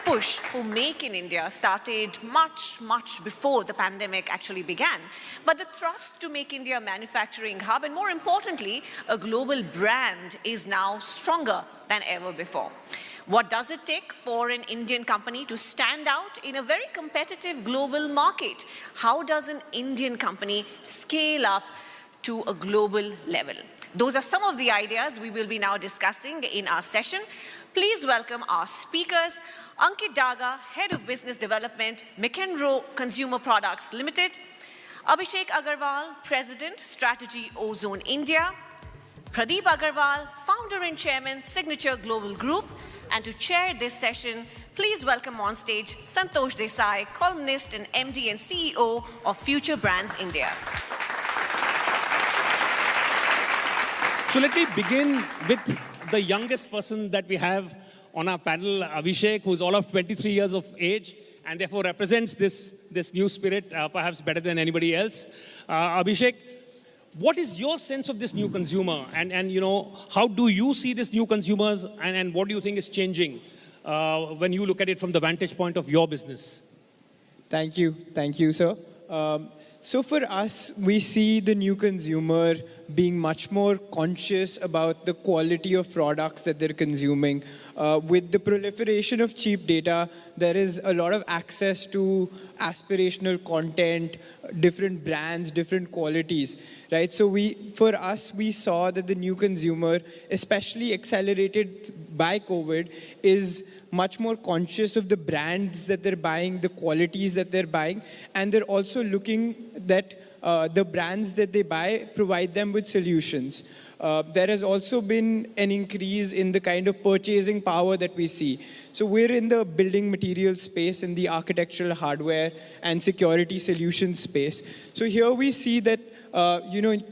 push for Make in India started much before the pandemic actually began. But the thrust to make India a manufacturing hub, and more importantly, a global brand, is now stronger than ever before. What does it take for an Indian company to stand out in a very competitive global market? How does an Indian company scale up to a global level? Those are some of the ideas we will be now discussing in our session. Please welcome our speakers, Ankit Daga, Head of Business Development, McEnroe Consumer Products Limited; Abhishek Aggarwal, President, Strategy Ozone India; Pradeep Aggarwal, Founder and Chairman, Signature Global Group; and to chair this session, please welcome on stage Santosh Desai, columnist and MD and CEO of Future Brands India. So let me begin with the youngest person that we have on our panel, Abhishek, who's all of 23 years of age and therefore represents this new spirit perhaps better than anybody else. Abhishek, what is your sense of this new consumer, and you know, how do you see this new consumers, and what do you think is changing when you look at it from the vantage point of your business? Thank you, sir. So for us, we see the new consumer being much more conscious about the quality of products that they're consuming. With the proliferation of cheap data, there is a lot of access to aspirational content, different brands, different qualities, right? So for us, we saw that the new consumer, especially accelerated by COVID, is much more conscious of the brands that they're buying, the qualities that they're buying, and they're also looking that the brands that they buy provide them with solutions. There has also been an increase in the kind of purchasing power that we see. So we're in the building material space, in the architectural hardware and security solutions space. So here we see that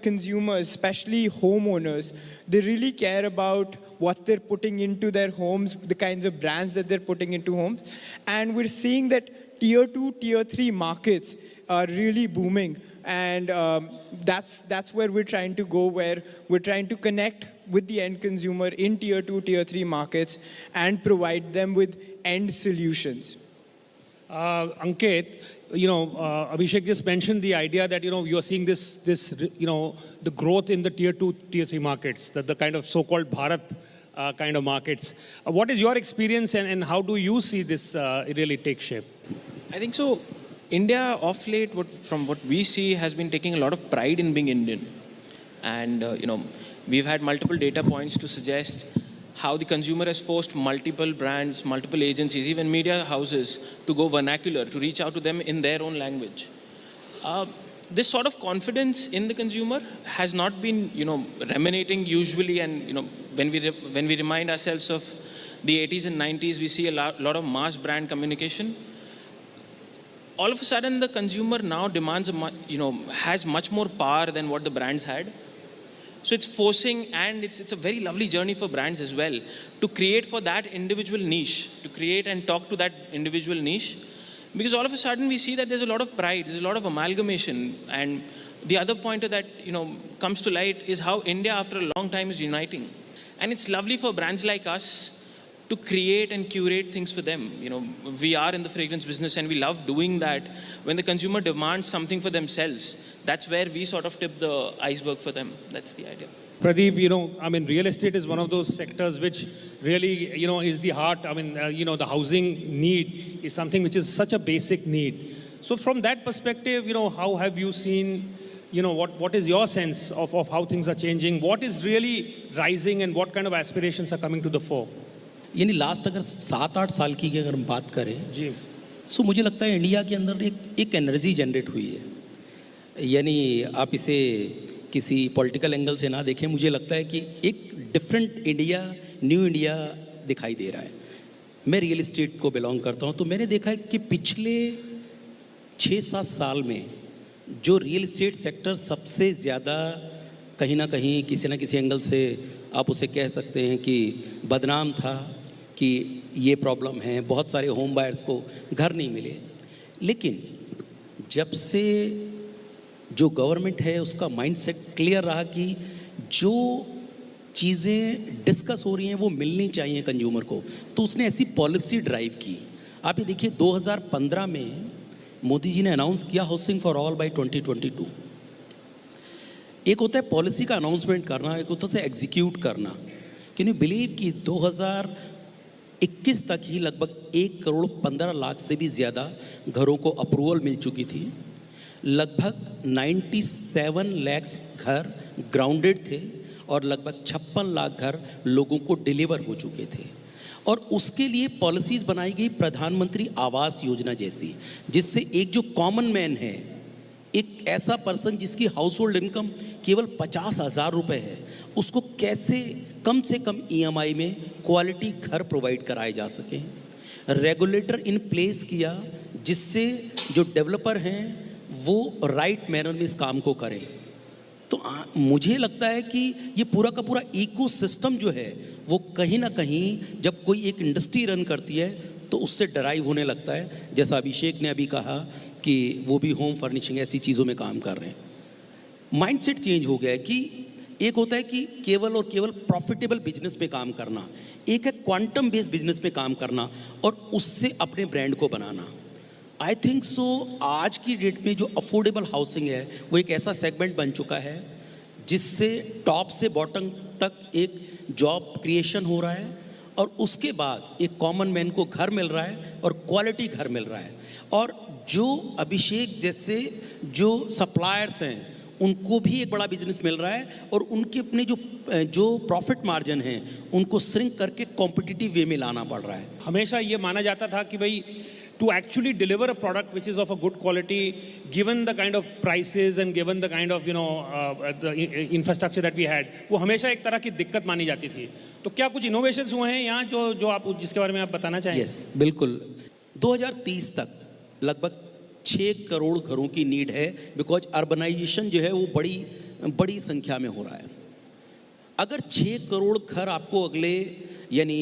consumers, especially homeowners, they really care about what they're putting into their homes, the kinds of brands that they're putting into homes. And we're seeing that tier 2, tier 3 markets are really booming. And that's where we're trying to go, where we're trying to connect with the end consumer in tier 2, tier 3 markets and provide them with end solutions. Ankit, Abhishek just mentioned the idea that, you're seeing the growth in the tier 2, tier 3 markets, the kind of so-called Bharat kind of markets. What is your experience, and how do you see this really take shape? I think so. India, of late, from what we see, has been taking a lot of pride in being Indian. And, we've had multiple data points to suggest how the consumer has forced multiple brands, multiple agencies, even media houses to go vernacular, to reach out to them in their own language. This sort of confidence in the consumer has not been, emanating usually. And, when we remind ourselves of the 80s and 90s, we see a lot of mass brand communication. All of a sudden, the consumer now demands, has much more power than what the brands had. So it's forcing, and it's a very lovely journey for brands as well, to create for that individual niche, to create and talk to that individual niche. Because all of a sudden, we see that there's a lot of pride, there's a lot of amalgamation. And the other pointer that, comes to light is how India, after a long time, is uniting. And it's lovely for brands like us to create and curate things for them. We are in the fragrance business, and we love doing that. When the consumer demands something for themselves, that's where we sort of tip the iceberg for them. That's the idea. Pradeep, real estate is one of those sectors which really, is the heart. The housing need is something which is such a basic need. So from that perspective, how have you seen, what is your sense of how things are changing? What is really rising, and what kind of aspirations are coming to the fore? यानी last अगर 7-8 साल की अगर हम बात करें जी, सो मुझे लगता है इंडिया के अंदर एक एनर्जी जनरेट हुई है। यानी आप इसे किसी पॉलिटिकल एंगल से ना देखें, मुझे लगता है कि एक डिफरेंट इंडिया, न्यू इंडिया दिखाई दे रहा है। मैं रियल एस्टेट को बिलोंग करता हूँ, तो मैंने देखा है कि पिछले 6-7 साल में जो रियल एस्टेट सेक्टर सबसे ज़्यादा कहीं ना कहीं किसी न किसी एंगल से आप उसे कह सकते हैं कि बदनाम था, कि ये प्रॉब्लम है, बहुत सारे होम बायर्स को घर नहीं मिले। लेकिन जब से जो गवर्नमेंट है उसका माइंडसेट क्लियर रहा कि जो चीज़ें डिस्कस हो रही हैं वो मिलनी चाहिए कंज्यूमर को, तो उसने ऐसी पॉलिसी ड्राइव की। आप ये देखिए 2015 में मोदी जी ने अनाउंस किया हाउसिंग फॉर ऑल बाय 2022। एक होता है पॉलिसी का अनाउंसमेंट करना, एक होता है एग्जीक्यूट करना। कैन यू बिलीव कि 2021 तक ही लगभग 1 करोड़ 15 लाख से भी ज़्यादा घरों को अप्रूवल मिल चुकी थी। लगभग 97 लाख घर ग्राउंडेड थे और लगभग 56 लाख घर लोगों को डिलीवर हो चुके थे। और उसके लिए पॉलिसीज़ बनाई गई प्रधानमंत्री आवास योजना जैसी, जिससे एक जो कॉमन मैन है, एक ऐसा पर्सन जिसकी हाउस होल्ड इनकम केवल 50,000 रुपये है, उसको कैसे कम से कम EMI में क्वालिटी घर प्रोवाइड कराए जा सके। रेगुलेटर इन प्लेस किया जिससे जो डेवलपर हैं वो राइट मैनर में इस काम को करें। तो मुझे लगता है कि ये पूरा का पूरा इकोसिस्टम जो है वो कहीं ना कहीं जब कोई एक इंडस्ट्री रन करती है तो उससे डराइव होने लगता है। जैसा अभिषेक ने अभी कहा कि वो भी होम फर्निशिंग ऐसी चीज़ों में काम कर रहे हैं। माइंडसेट चेंज हो गया है कि एक होता है कि केवल और केवल प्रॉफिटेबल बिजनेस में काम करना, एक है क्वांटम बेस्ड बिजनेस में काम करना और उससे अपने ब्रांड को बनाना। आई थिंक सो आज की डेट में जो अफोर्डेबल हाउसिंग है वो एक ऐसा सेगमेंट बन चुका है जिससे टॉप से बॉटम तक एक जॉब क्रिएशन हो रहा है और उसके बाद एक कॉमन मैन को घर मिल रहा है और क्वालिटी घर मिल रहा है। और जो अभिषेक जैसे जो सप्लायर्स हैं उनको भी एक बड़ा बिजनेस मिल रहा है और उनके अपने जो प्रॉफिट मार्जिन हैं उनको श्रिंक करके कॉम्पिटिटिव वे में लाना पड़ रहा है। हमेशा ये माना जाता था कि भाई to actually deliver a product which is of a good quality, given the kind of prices and given the kind of the infrastructure that we had, वो हमेशा एक तरह की दिक्कत मानी जाती थी। तो क्या कुछ इनोवेशंस हुए हैं यहाँ जो आप जिसके बारे में आप बताना चाहेंगे? यस, बिल्कुल। 2030 तक लगभग 6 करोड़ घरों की नीड है, बिकॉज अर्बनाइजेशन जो है वो बड़ी संख्या में हो रहा है। अगर 6 करोड़ घर आपको अगले यानी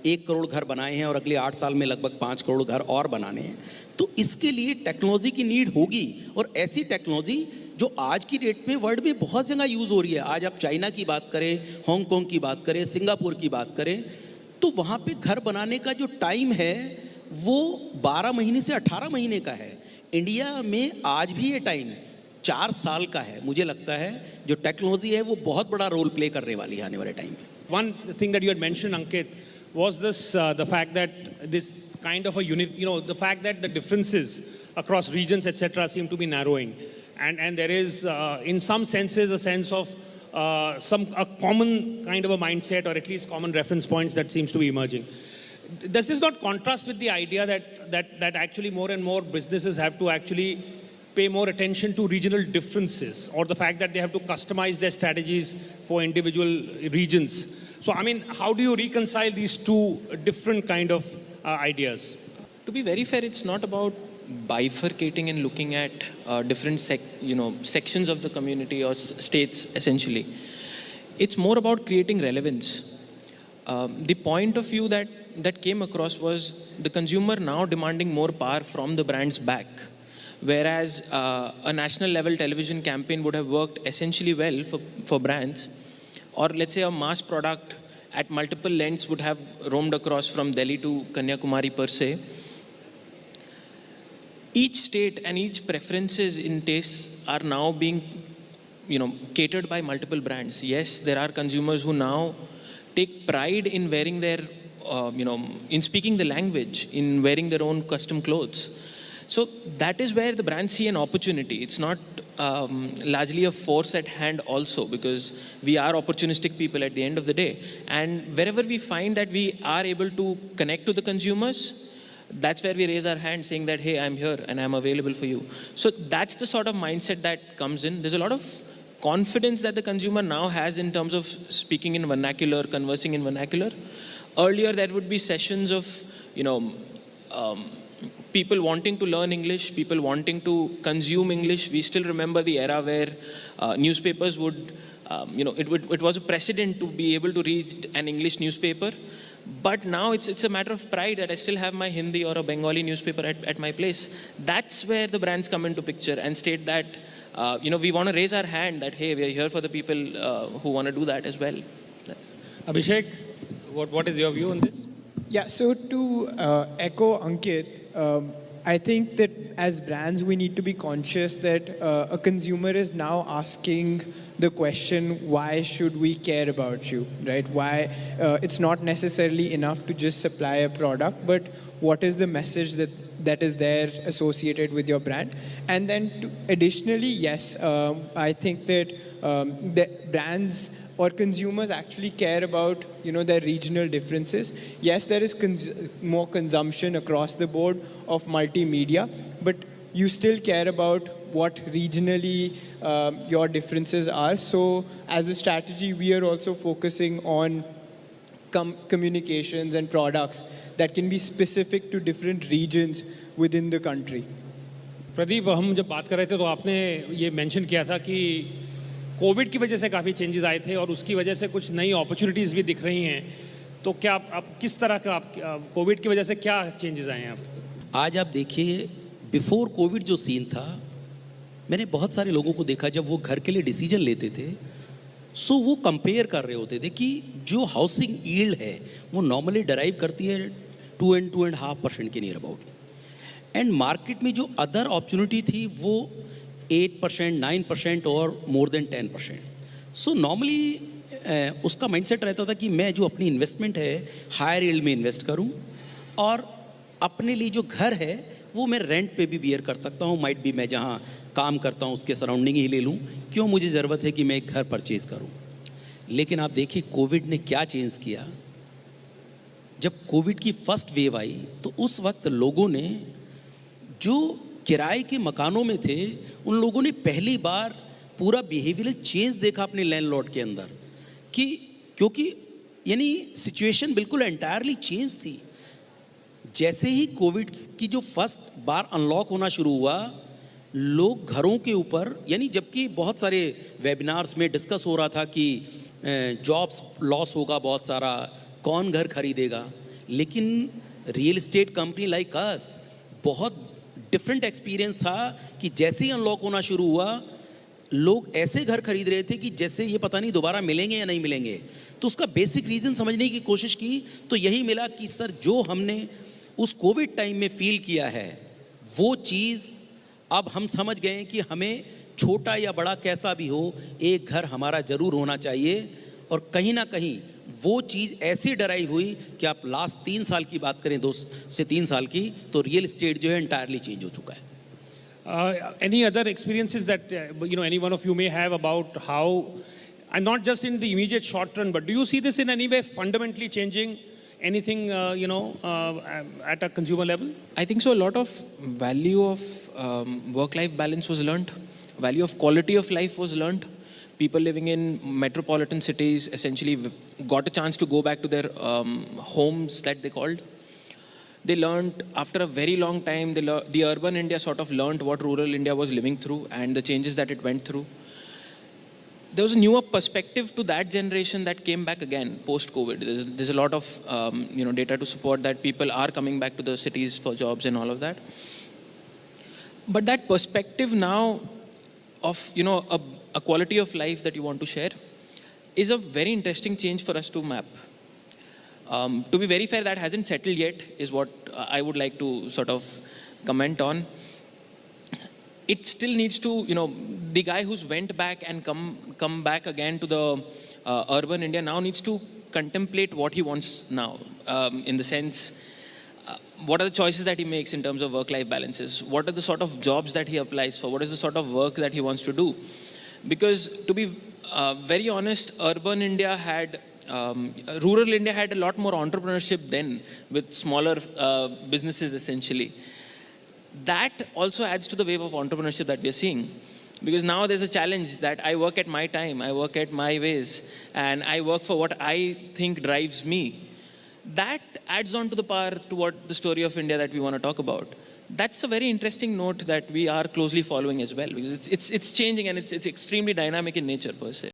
1 करोड़ घर बनाए हैं और अगले 8 साल में लगभग 5 करोड़ घर और बनाने हैं, तो इसके लिए टेक्नोलॉजी की नीड होगी। और ऐसी टेक्नोलॉजी जो आज की डेट में वर्ल्ड में बहुत जगह यूज़ हो रही है। आज आप चाइना की बात करें, हांगकांग की बात करें, सिंगापुर की बात करें, तो वहाँ पे घर बनाने का जो टाइम है वो 12 महीने से 18 महीने का है। इंडिया में आज भी ये टाइम 4 साल का है। मुझे लगता है जो टेक्नोलॉजी है वो बहुत बड़ा रोल प्ले करने वाली है आने वाले टाइम में। One thing that you had mentioned, Ankit, was this the fact that this kind of the fact that the differences across regions etc. seem to be narrowing, and there is in some senses a sense of a common kind of a mindset or at least common reference points that seems to be emerging. Does this not contrast with the idea that actually more and more businesses have to actually pay more attention to regional differences, or the fact that they have to customize their strategies for individual regions? So, I mean, how do you reconcile these two different kind of ideas? To be very fair, it's not about bifurcating and looking at different sections of the community or states essentially. It's more about creating relevance. The point of view that came across was the consumer now demanding more power from the brands back. Whereas a national level television campaign would have worked essentially well for brands, or let's say a mass product at multiple lengths would have roamed across from Delhi to Kanyakumari per se. Each state and each preferences in tastes are now being catered by multiple brands. Yes, there are consumers who now take pride in wearing their in speaking the language, in wearing their own custom clothes. So that is where the brands see an opportunity. It's not largely a force at hand also, because we are opportunistic people at the end of the day. And wherever we find that we are able to connect to the consumers, that's where we raise our hand saying that, hey, I'm here and I'm available for you. So that's the sort of mindset that comes in. There's a lot of confidence that the consumer now has in terms of speaking in vernacular, conversing in vernacular. Earlier, there would be sessions of, people wanting to learn English, people wanting to consume English. We still remember the era where newspapers would, it was a precedent to be able to read an English newspaper. But now it's a matter of pride that I still have my Hindi or a Bengali newspaper at my place. That's where the brands come into picture and state that, we want to raise our hand that, hey, we are here for the people who want to do that as well. Abhishek, what is your view on this? Yeah, so to echo Ankit, I think that as brands, we need to be conscious that a consumer is now asking the question, why should we care about you, right? Why it's not necessarily enough to just supply a product, but what is the message that is there associated with your brand? And then additionally, yes, I think that the brands or consumers actually care about their regional differences. Yes, there is more consumption across the board of multimedia, but you still care about what regionally your differences are. So as a strategy, we are also focusing on communications and products that can be specific to different regions within the country. Pradeep, हम जब बात कर रहे थे तो आपने ये mention किया था कि कोविड की वजह से काफ़ी चेंजेस आए थे और उसकी वजह से कुछ नई अपॉर्चुनिटीज़ भी दिख रही हैं। तो क्या आप किस तरह का कोविड की वजह से क्या चेंजेस आए हैं आप? आज आप देखिए, बिफोर कोविड जो सीन था, मैंने बहुत सारे लोगों को देखा जब वो घर के लिए डिसीजन लेते थे, सो वो कंपेयर कर रहे होते थे कि जो हाउसिंग यील्ड है वो नॉर्मली डराइव करती है 2.5% के नियर अबाउट, एंड मार्केट में जो अदर अपॉर्चुनिटी थी वो 8%, 9% और मोर देन 10%. सो नॉर्मली उसका माइंडसेट रहता था कि मैं जो अपनी इन्वेस्टमेंट है हायर यील्ड में इन्वेस्ट करूं और अपने लिए जो घर है वो मैं रेंट पे भी बियर कर सकता हूं, माइट भी मैं जहां काम करता हूं उसके सराउंडिंग ही ले लूं, क्यों मुझे ज़रूरत है कि मैं एक घर परचेज़ करूं. लेकिन आप देखिए कोविड ने क्या चेंज किया. जब कोविड की फर्स्ट वेव आई तो उस वक्त लोगों ने जो किराए के मकानों में थे उन लोगों ने पहली बार पूरा बिहेवियरल चेंज देखा अपने लैंडलॉर्ड के अंदर, कि क्योंकि यानी सिचुएशन बिल्कुल एंटायरली चेंज थी. जैसे ही कोविड की जो फर्स्ट बार अनलॉक होना शुरू हुआ, लोग घरों के ऊपर, यानी जबकि बहुत सारे वेबिनार्स में डिस्कस हो रहा था कि जॉब्स लॉस होगा बहुत सारा, कौन घर खरीदेगा, लेकिन real estate company like us बहुत डिफरेंट एक्सपीरियंस था कि जैसे ही अनलॉक होना शुरू हुआ लोग ऐसे घर खरीद रहे थे कि जैसे ये पता नहीं दोबारा मिलेंगे या नहीं मिलेंगे. तो उसका बेसिक रीज़न समझने की कोशिश की तो यही मिला कि सर जो हमने उस कोविड टाइम में फील किया है वो चीज़ अब हम समझ गए हैं कि हमें छोटा या बड़ा कैसा भी हो एक घर हमारा ज़रूर होना चाहिए. और कहीं ना कहीं वो चीज़ ऐसी डराइव हुई कि आप लास्ट 3 साल की बात करें, 2 से 3 साल की, तो रियल एस्टेट जो है एंटायरली चेंज हो चुका है. Any other experiences that any one of you may have about how, and not just in the immediate short run, but do you see this in any way fundamentally changing anything at a consumer level? I think so. A lot of value of work-life balance was learned. Value of quality of life was learned. People living in metropolitan cities essentially got a chance to go back to their homes that they called. They learned after a very long time, the urban India sort of learned what rural India was living through and the changes that it went through. There was a newer perspective to that generation that came back again post-COVID. There's a lot of data to support that people are coming back to the cities for jobs and all of that. But that perspective now of a quality of life that you want to share is a very interesting change for us to map. To be very fair, that hasn't settled yet, is what I would like to sort of comment on. It still needs to, the guy who's went back and come back again to the urban India now needs to contemplate what he wants now, in the sense, what are the choices that he makes in terms of work-life balances? What are the sort of jobs that he applies for? What is the sort of work that he wants to do? Because to be very honest, urban India had rural India had a lot more entrepreneurship then, with smaller businesses essentially. That also adds to the wave of entrepreneurship that we are seeing. Because now there's a challenge that I work at my time, I work at my ways, and I work for what I think drives me. That adds on to the power to what the story of India that we want to talk about. That's a very interesting note that we are closely following as well, because it's changing and it's extremely dynamic in nature per se.